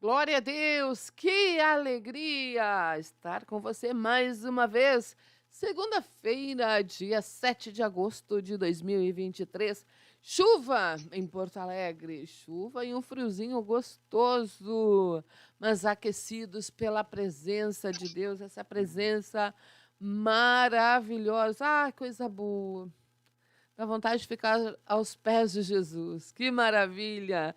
Glória a Deus, que alegria estar com você mais uma vez. Segunda-feira, dia 7 de agosto de 2023. Chuva em Porto Alegre, chuva e um friozinho gostoso, mas aquecidos pela presença de Deus, essa presença maravilhosa. Ah, coisa boa. Dá vontade de ficar aos pés de Jesus. Que maravilha!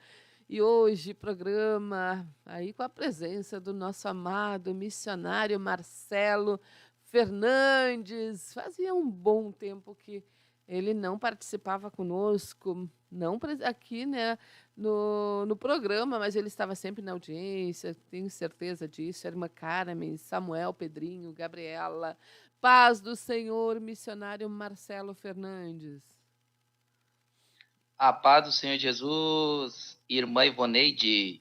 E hoje, programa aí com a presença do nosso amado missionário Marcelo Fernandes. Fazia um bom tempo que ele não participava conosco, não aqui, né, no programa, mas ele estava sempre na audiência, tenho certeza disso. A irmã Carmen, Samuel, Pedrinho, Gabriela. Paz do Senhor, missionário Marcelo Fernandes. A paz do Senhor Jesus, irmã Ivoneide,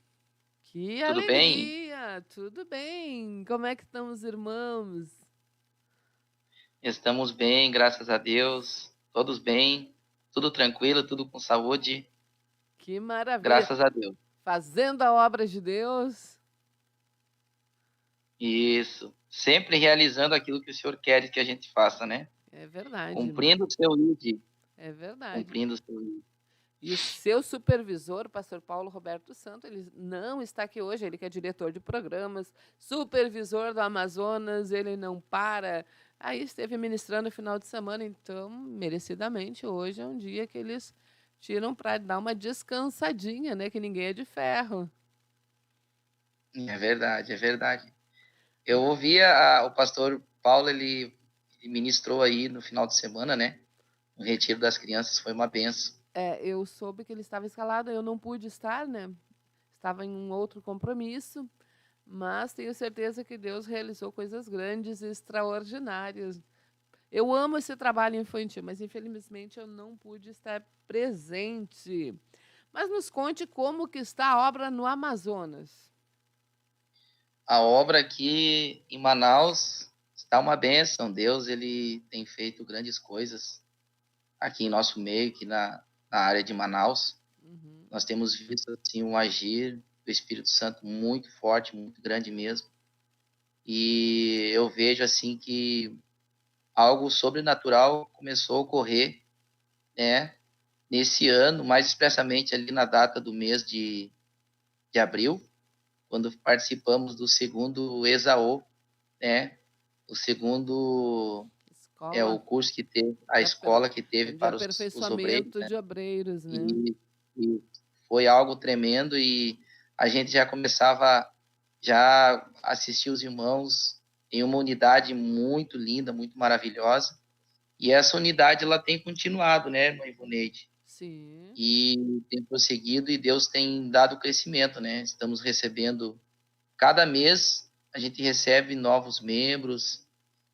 Que tudo bem? alegria! Tudo bem? Como é que estão os irmãos? Estamos bem, graças a Deus, todos bem, tudo tranquilo, tudo com saúde, Que maravilha! graças a Deus. Fazendo a obra de Deus? Isso, sempre realizando aquilo que o Senhor quer que a gente faça, né? É verdade, Cumprindo o seu ID, é verdade. cumprindo o seu ID. E o seu supervisor, o pastor Paulo Roberto Santo, ele não está aqui hoje, ele que é diretor de programas, supervisor do Amazonas, ele não para. Aí esteve ministrando no final de semana, então, merecidamente, hoje é um dia que eles tiram para dar uma descansadinha, né? Que ninguém é de ferro. É verdade, é verdade. Eu ouvia o pastor Paulo, ele ministrou aí no final de semana, né? O retiro das crianças foi uma benção. É, eu soube que ele estava escalado, eu não pude estar, né? Estava em um outro compromisso, mas tenho certeza que Deus realizou coisas grandes e extraordinárias. Eu amo esse trabalho infantil, mas infelizmente eu não pude estar presente. Mas nos conte como que está a obra no Amazonas. A obra aqui em Manaus está uma bênção. Deus, ele tem feito grandes coisas aqui em nosso meio, aqui na área de Manaus. Uhum. Nós temos visto assim um agir do Espírito Santo muito forte, muito grande mesmo. E eu vejo assim que algo sobrenatural começou a ocorrer, né, nesse ano, mais expressamente ali na data do mês de abril, quando participamos do segundo Exaô, né, o segundo é o Escola curso que teve, a de, aper- escola que teve de para os obreiros, aperfeiçoamento né? de obreiros, né? E foi algo tremendo e a gente já começava já assistir os irmãos em uma unidade muito linda, muito maravilhosa. E essa unidade ela tem continuado, né, mãe Ivoneide? Sim. E tem prosseguido e Deus tem dado crescimento, né? Estamos recebendo cada mês a gente recebe novos membros.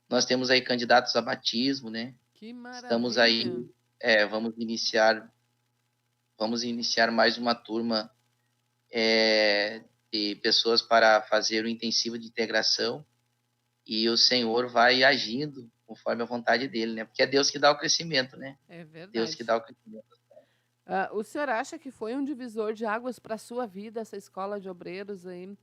Nós temos aí candidatos a batismo, né? Que Estamos aí, maravilha. vamos iniciar mais uma turma de pessoas para fazer o intensivo de integração e o Senhor vai agindo conforme a vontade dele, né? Porque é Deus que dá o crescimento, né? É Deus que verdade. dá o crescimento. O senhor acha que foi um divisor de águas para a sua vida, essa escola de obreiros aí?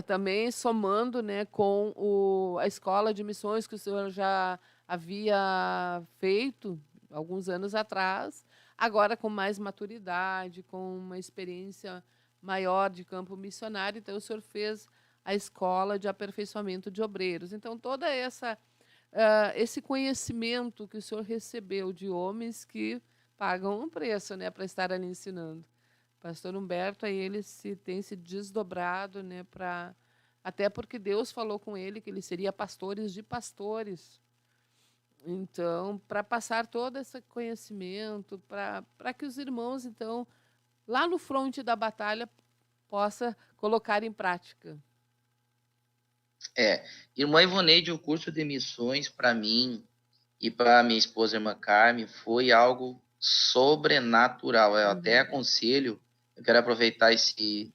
Também somando, né, com a escola de missões que o senhor já havia feito alguns anos atrás, agora com mais maturidade, com uma experiência maior de campo missionário, então o senhor fez a escola de aperfeiçoamento de obreiros. Então, toda esse conhecimento que o senhor recebeu de homens que pagam um preço, né, para estar ali ensinando. Pastor Humberto, aí ele tem se desdobrado, né, para até porque Deus falou com ele que ele seria pastores de pastores. Então, para passar todo esse conhecimento, para que os irmãos, então, lá no fronte da batalha, possa colocar em prática. Irmã Ivoneide, o curso de missões para mim e para minha esposa, irmã Carmen, foi algo sobrenatural. Eu até Uhum. aconselho, eu quero aproveitar esse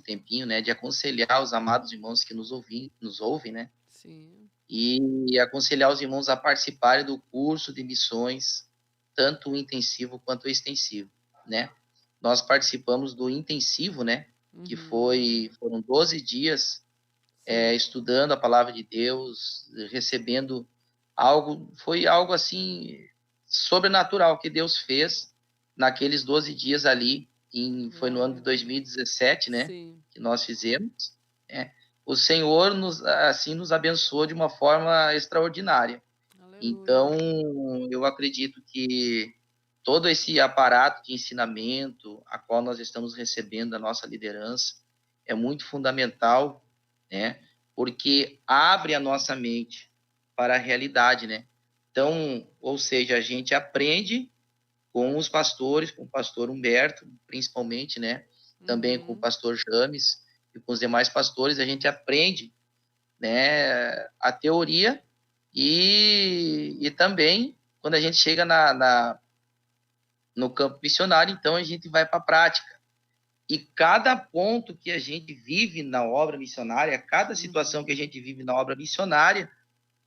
tempinho, né, de aconselhar os amados irmãos que nos ouvem, né, Sim. e aconselhar os irmãos a participarem do curso de missões, tanto o intensivo quanto o extensivo, né. Nós participamos do intensivo, né, que Uhum. foram 12 dias Sim. estudando a palavra de Deus, recebendo algo, foi algo assim sobrenatural que Deus fez naqueles 12 dias ali, foi no ano Glória de a Deus. 2017, né, Sim. que nós fizemos, né? O Senhor nos abençoou de uma forma extraordinária. Aleluia. Então, eu acredito que todo esse aparato de ensinamento a qual nós estamos recebendo da nossa liderança é muito fundamental, né? Porque abre a nossa mente para a realidade, né? Então, ou seja, a gente aprende com os pastores, com o pastor Humberto, principalmente, né? Também com o Uhum. pastor James e com os demais pastores, a gente aprende, né, a teoria e também quando a gente chega no campo missionário, então a gente vai para a prática. E cada ponto que a gente vive na obra missionária, cada situação que a Uhum. gente vive na obra missionária,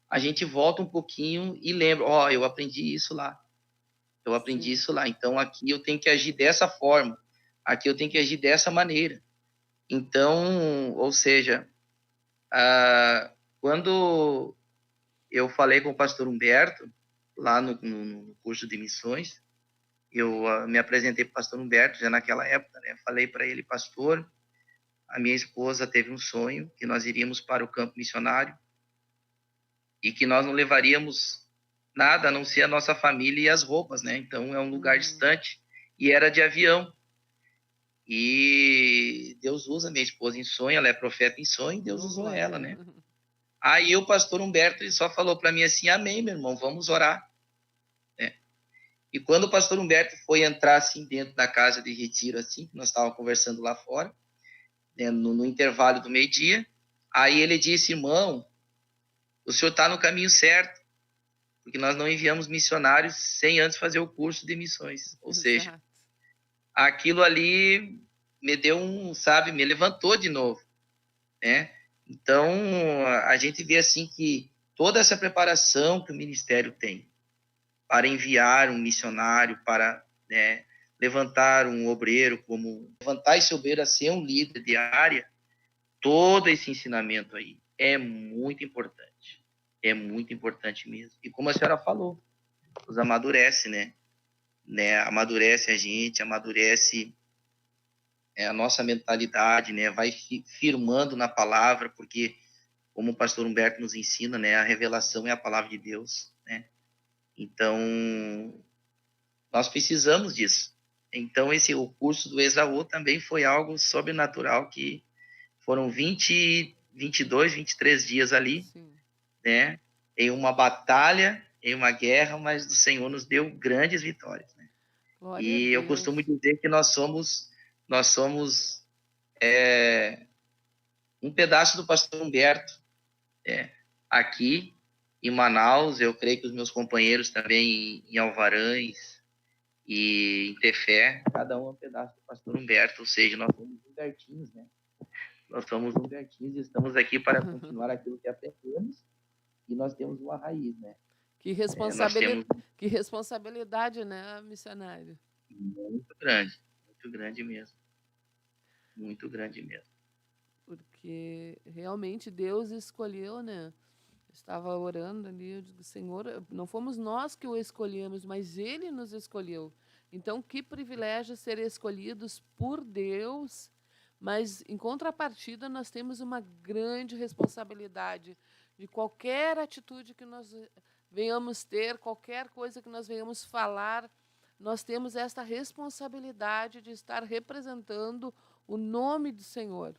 a gente volta um pouquinho e lembra, ó, eu aprendi isso lá, eu aprendi Sim. isso lá, então aqui eu tenho que agir dessa forma, aqui eu tenho que agir dessa maneira. Então, ou seja, quando eu falei com o pastor Humberto, lá no curso de missões, eu me apresentei para o pastor Humberto já naquela época, né? Falei para ele, pastor, a minha esposa teve um sonho que nós iríamos para o campo missionário e que nós não levaríamos nada a não ser a nossa família e as roupas, né? Então é um lugar Uhum. distante e era de avião. E Deus usa minha esposa em sonho, ela é profeta em sonho, e Deus Oh, usou glória. ela, né? Aí o pastor Humberto ele só falou para mim assim: Amém, meu irmão, vamos orar. Né? E quando o pastor Humberto foi entrar assim dentro da casa de retiro, assim, nós estávamos conversando lá fora, né, no intervalo do meio-dia, aí ele disse: irmão, o senhor está no caminho certo, porque nós não enviamos missionários sem antes fazer o curso de missões. Ou seja, Exato. aquilo ali me deu sabe, me levantou de novo, né? Então, a gente vê assim que toda essa preparação que o ministério tem para enviar um missionário, para, né, levantar um obreiro, como levantar esse obreiro a ser um líder de área, todo esse ensinamento aí é muito importante. É muito importante mesmo. E como a senhora falou, nos amadurece, né? Amadurece a gente, amadurece a nossa mentalidade, né? Vai firmando na palavra, porque como o pastor Humberto nos ensina, né? A revelação é a palavra de Deus, né? Então, nós precisamos disso. Então, o curso do Esaú também foi algo sobrenatural, que foram 22, 23 dias ali, Sim. né? Em uma batalha, em uma guerra, mas o Senhor nos deu grandes vitórias, né? Glória a E eu costumo Deus. dizer que nós somos um pedaço do pastor Humberto, aqui em Manaus. Eu creio que os meus companheiros também em Alvarães e em Tefé, cada um é um pedaço do pastor Humberto, ou seja, nós somos Humbertinhos, né? Nós somos Humbertinhos e estamos aqui para continuar aquilo que aprendemos e nós temos uma raiz, né? Que Nós temos que responsabilidade, né, missionário? muito grande mesmo, muito grande mesmo. Porque realmente Deus escolheu, né? Eu estava orando ali, eu digo, Senhor, não fomos nós que o escolhemos, mas Ele nos escolheu. Então, que privilégio ser escolhidos por Deus, mas em contrapartida nós temos uma grande responsabilidade de qualquer atitude que nós venhamos ter, qualquer coisa que nós venhamos falar, nós temos esta responsabilidade de estar representando o nome do Senhor.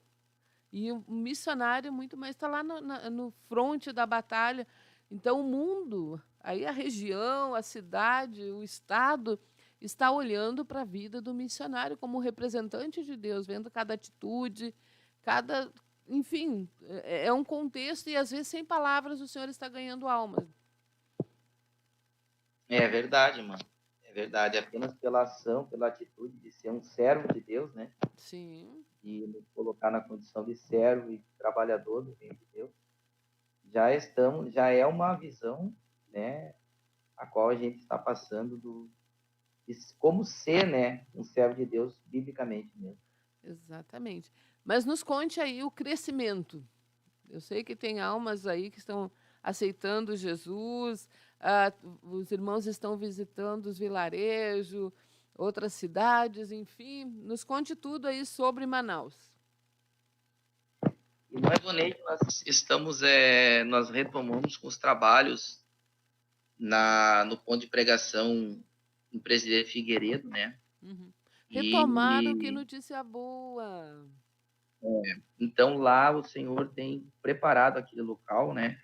E o missionário muito mais está lá no fronte da batalha. Então, o mundo, aí a região, a cidade, o estado, está olhando para a vida do missionário como representante de Deus, vendo cada atitude, cada. Enfim, é um contexto e às vezes sem palavras o Senhor está ganhando almas. É verdade, mano. É verdade. Apenas pela ação, pela atitude de ser um servo de Deus, né? Sim, De nos colocar na condição de servo e trabalhador do reino de Deus, já é uma visão, né, a qual a gente está passando de como ser, né, um servo de Deus biblicamente mesmo. Exatamente. Mas nos conte aí o crescimento. Eu sei que tem almas aí que estão aceitando Jesus, os irmãos estão visitando os vilarejos, outras cidades, enfim. Nos conte tudo aí sobre Manaus. E mais bonito, nós retomamos com os trabalhos no ponto de pregação em Presidente Figueiredo, né? Uhum. Retomaram, que E notícia boa. então lá o Senhor tem preparado aquele local, né?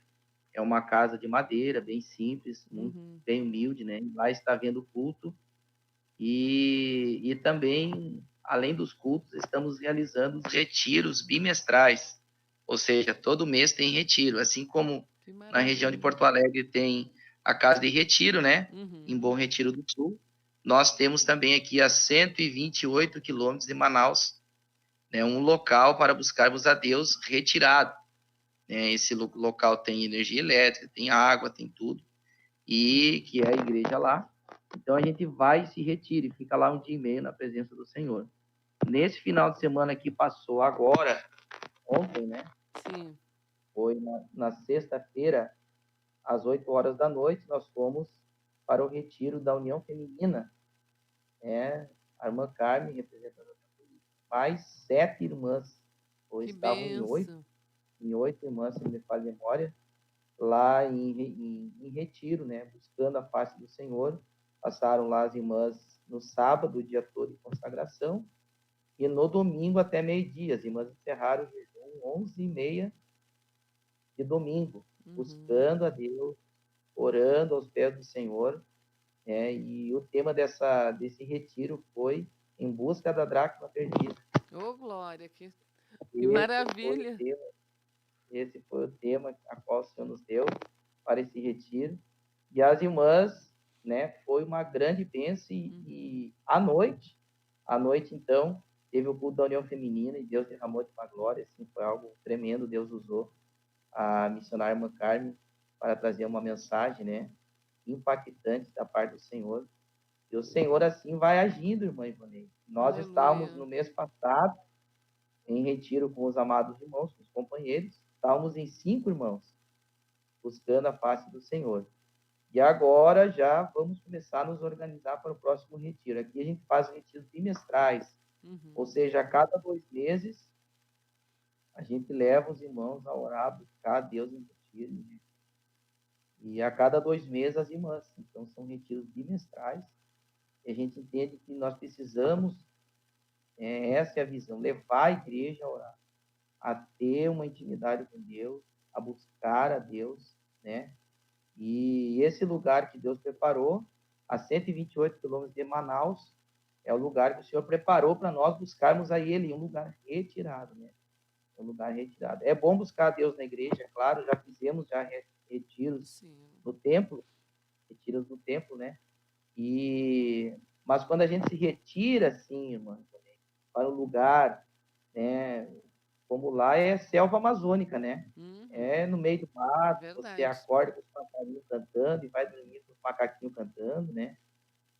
É uma casa de madeira, bem simples, muito Uhum. bem humilde, né? Lá está havendo culto e também, além dos cultos, estamos realizando os retiros bimestrais, ou seja, todo mês tem retiro, assim como Que na região de maravilha. Porto Alegre tem a casa de retiro, né? Em Uhum. Bom Retiro do Sul. Nós temos também aqui a 128 quilômetros de Manaus, né, um local para buscarmos a Deus retirado. Né? Esse local tem energia elétrica, tem água, tem tudo, e que é a igreja lá. Então a gente vai e se retira e fica lá um dia e meio na presença do Senhor. Nesse final de semana que passou agora, ontem, né? Sim. Foi na sexta-feira, às 8 horas da noite, nós fomos para o retiro da União Feminina, né? A irmã Carmen, representando mais 7 irmãs, ou Que estavam benção. em 8 irmãs, se não me falha a memória, lá em retiro, né? Buscando a face do Senhor. Passaram lá as irmãs no sábado, o dia todo de consagração, e no domingo até meio-dia. As irmãs encerraram o jejum 11h30 de domingo, Uhum. buscando a Deus, orando aos pés do Senhor. E o tema desse retiro foi Em Busca da Dracma Perdida. Ô, Glória, que Esse foi o maravilha. tema, esse foi o tema a qual o Senhor nos deu para esse retiro. E as irmãs, né, foi uma grande bênção Uhum. e à noite então, teve o culto da União Feminina e Deus derramou de uma glória, assim, foi algo tremendo. Deus usou a missionária irmã Carmen para trazer uma mensagem, né, impactante da parte do Senhor. E o Senhor assim vai agindo, irmã Ivonei. Nós estávamos Aleluia. no mês passado em retiro com os amados irmãos, com os companheiros, estávamos em 5 irmãos, buscando a face do Senhor. E agora já vamos começar a nos organizar para o próximo retiro. Aqui a gente faz retiros bimestrais, ou Uhum. seja, a cada 2 meses a gente leva os irmãos a orar, buscar a Deus em retiro. Né? E a cada 2 meses as irmãs. Então são retiros bimestrais. E a gente entende que nós precisamos, essa é a visão, levar a igreja a orar, a ter uma intimidade com Deus, a buscar a Deus, né? E esse lugar que Deus preparou, a 128 quilômetros de Manaus, é o lugar que o Senhor preparou para nós buscarmos a Ele, um lugar retirado, né? Um lugar retirado. É bom buscar a Deus na igreja, é claro, já fizemos já retiros Sim. no templo, retiros no templo, né? Mas quando a gente se retira, assim, irmã, para um lugar, né? Como lá é selva amazônica, né? É Uhum. no meio do mato, você Verdade. acorda com os passarinhos cantando e vai dormir com os macaquinhos cantando, né?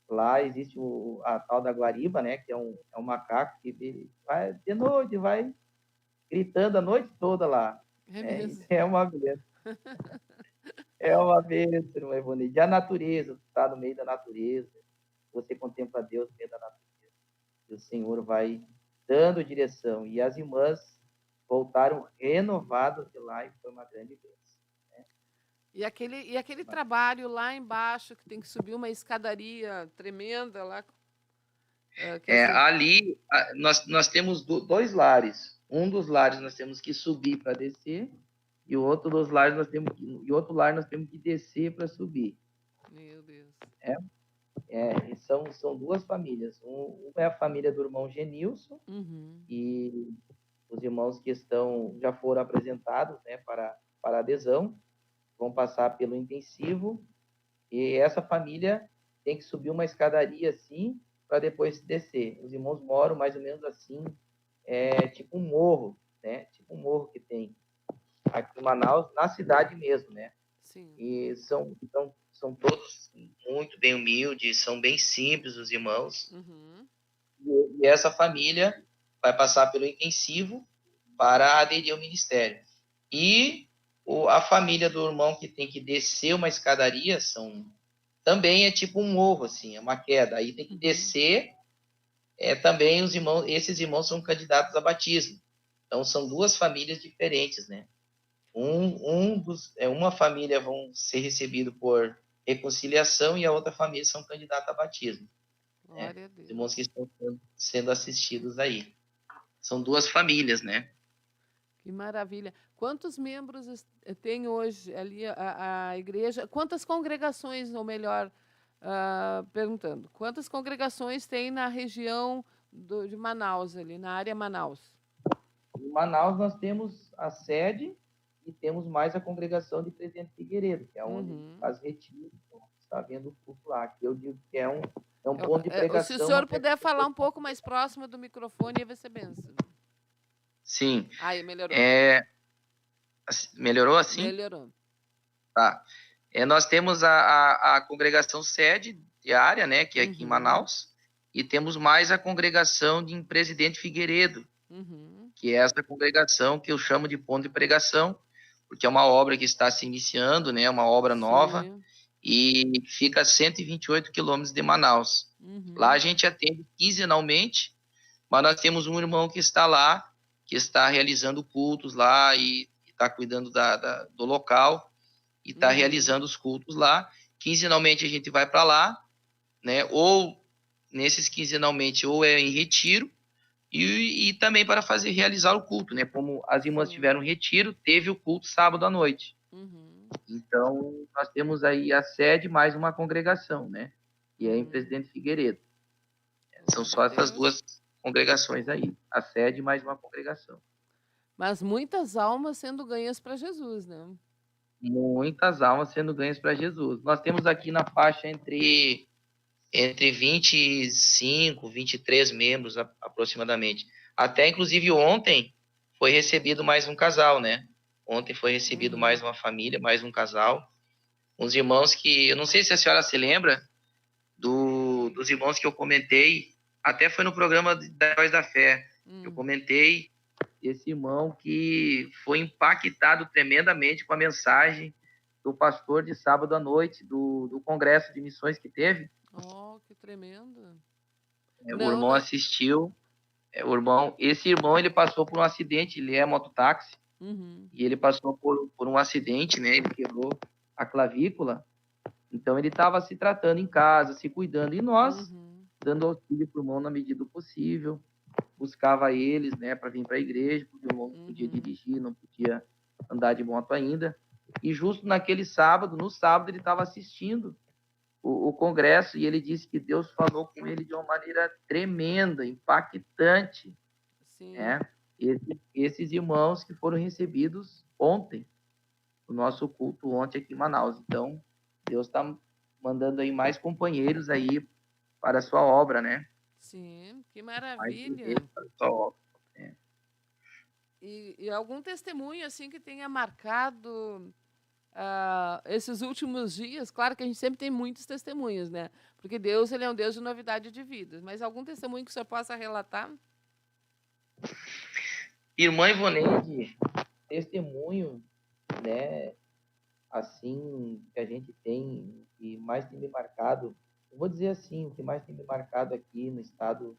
Lá existe a tal da guariba, né? Que é um macaco que vai de noite, vai gritando a noite toda lá. É Né? E mesmo. é uma bênção, irmã Ivone. E a natureza, está no meio da natureza, você contempla Deus no meio da natureza. E o Senhor vai dando direção. E as irmãs voltaram renovadas de lá e foi uma grande bênção. E aquele trabalho lá embaixo, que tem que subir uma escadaria tremenda lá, que Ali, nós temos 2 lares. Um dos lares nós temos que subir para descer, e o outro dos lares e outro lar nós temos que descer para subir. Meu Deus. É, e são 2 famílias. Uma é a família do irmão Genilson, Uhum. e os irmãos que já foram apresentados, né, para adesão, vão passar pelo intensivo, e essa família tem que subir uma escadaria assim para depois descer. Os irmãos moram mais ou menos assim, tipo um morro, né? Tipo um morro que tem aqui em Manaus, na cidade mesmo, né? Sim. E são todos muito bem humildes, são bem simples os irmãos. Uhum. E essa família vai passar pelo intensivo para aderir ao ministério. E a família do irmão que tem que descer uma escadaria também é tipo um morro, assim, é uma queda. Aí tem que descer. Também esses irmãos são candidatos a batismo. Então são duas famílias diferentes, né? Uma família vão ser recebido por reconciliação e a outra família são candidatos a batismo. Glória a Deus. Os irmãos que estão sendo assistidos aí. São duas famílias, né? Que maravilha. Quantos membros tem hoje ali a igreja? Quantas congregações, ou melhor, perguntando, quantas congregações tem na região de Manaus, ali, na área Manaus? Em Manaus nós temos a sede e temos mais a congregação de Presidente Figueiredo, que é onde faz retiro, está vendo o culto lá, que eu digo que é um ponto de pregação. Se o senhor puder falar um pouco mais próximo do microfone, vai ser benção. Sim. Aí, melhorou. Melhorou assim? Melhorou. Tá. Nós temos a congregação sede diária, né, que é aqui em Manaus, e temos mais a congregação de Presidente Figueiredo, que é essa congregação que eu chamo de ponto de pregação, porque é uma obra que está se iniciando, né, uma obra nova, e fica a 128 quilômetros de Manaus. Lá a gente atende quinzenalmente, mas nós temos um irmão que está lá, que está realizando cultos lá e está cuidando do local e está realizando os cultos lá. Quinzenalmente a gente vai para lá, né? Ou nesses quinzenalmente ou é em retiro e também para realizar o culto, né? Como as irmãs tiveram retiro, teve o culto sábado à noite. Então nós temos aí a sede mais uma congregação, né? E é em Presidente Figueiredo. São só essas duas congregações aí, a sede mais uma congregação. Mas muitas almas sendo ganhas para Jesus, né? Muitas almas sendo ganhas para Jesus. Nós temos aqui na faixa entre 25, 23 membros aproximadamente. Até, inclusive, ontem foi recebido mais um casal, né? Ontem foi recebido mais uma família, mais um casal. Uns irmãos que... Eu não sei se a senhora se lembra dos irmãos que eu comentei. Até foi no programa da Heróis da Fé. Eu comentei esse irmão que foi impactado tremendamente com a mensagem do pastor de sábado à noite, do congresso de missões que teve. Oh, que tremendo. O irmão assistiu. Esse irmão, ele passou por um acidente, ele é mototáxi, e ele passou por um acidente, né? Ele quebrou a clavícula. Então, ele estava se tratando em casa, se cuidando, e nós, dando auxílio para o irmão na medida do possível, buscava eles, né, para vir para a igreja, porque o irmão não podia dirigir, não podia andar de moto ainda. E justo naquele sábado, no sábado, ele estava assistindo o congresso e ele disse que Deus falou com ele de uma maneira tremenda, impactante. Sim. Né? Esses irmãos que foram recebidos ontem, no nosso culto ontem aqui em Manaus. Então, Deus está mandando aí mais companheiros aí para a sua obra, né? Sim, que maravilha. E algum testemunho assim que tenha marcado esses últimos dias? Claro que a gente sempre tem muitos testemunhos, né? Porque Deus, ele é um Deus de novidade de vida. Mas algum testemunho que o senhor possa relatar? Irmã Ivoneide, testemunho, né? Assim, que a gente tem, e mais tem me marcado, eu vou dizer assim, o que mais tem me marcado aqui no estado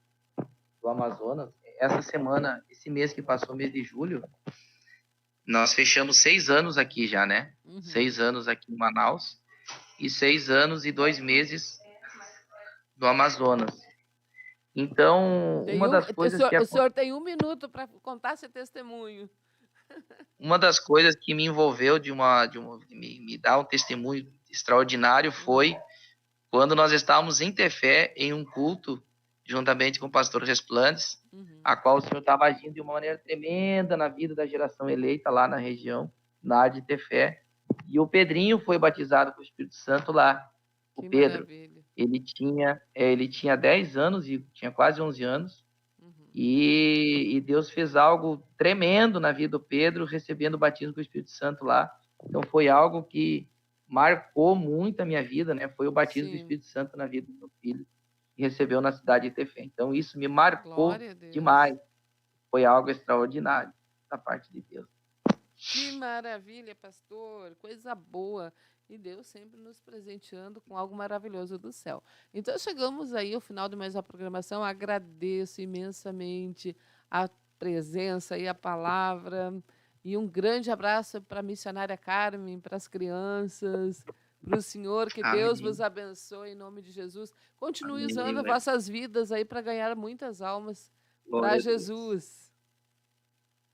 do Amazonas, essa semana, esse mês que passou, mês de julho, nós fechamos 6 anos aqui já, né? 6 anos aqui em Manaus e 6 anos e 2 meses do Amazonas. Então, uma das coisas que... O senhor tem 1 minuto para contar esse testemunho. Uma das coisas que me envolveu me dar um testemunho extraordinário foi quando nós estávamos em Tefé, em um culto, juntamente com o pastor Resplandes, a qual o Senhor estava agindo de uma maneira tremenda na vida da geração eleita lá na região, na área de Tefé. E o Pedrinho foi batizado com o Espírito Santo lá. O que Pedro, maravilha. ele tinha 10 anos e tinha quase 11 anos. E Deus fez algo tremendo na vida do Pedro, recebendo o batismo com o Espírito Santo lá. Então foi algo que marcou muito a minha vida, né? Foi o batismo do Espírito Santo na vida do meu filho, que recebeu na cidade de Tefé. Então isso me marcou demais. foi algo extraordinário da parte de Deus. Que maravilha, pastor, coisa boa. E Deus sempre nos presenteando com algo maravilhoso do céu. Então chegamos aí ao final de mais uma programação. Agradeço imensamente a presença e a palavra. E um grande abraço para a missionária Carmen, para as crianças, para o senhor. Que Deus vos Amém. abençoe em nome de Jesus. Continue Amém, usando as irmã. vossas vidas aí para ganhar muitas almas para Glória a Deus. Jesus.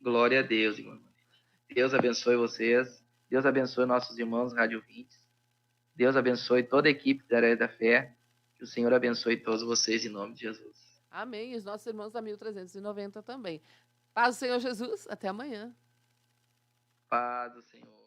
Glória a Deus, irmã. Deus abençoe vocês. Deus abençoe nossos irmãos Rádio Ouvintes. Deus abençoe toda a equipe da Areia da Fé. Que o Senhor abençoe todos vocês em nome de Jesus. Amém. E os nossos irmãos da 1390 também. Paz do Senhor Jesus. Até amanhã. Paz do Senhor.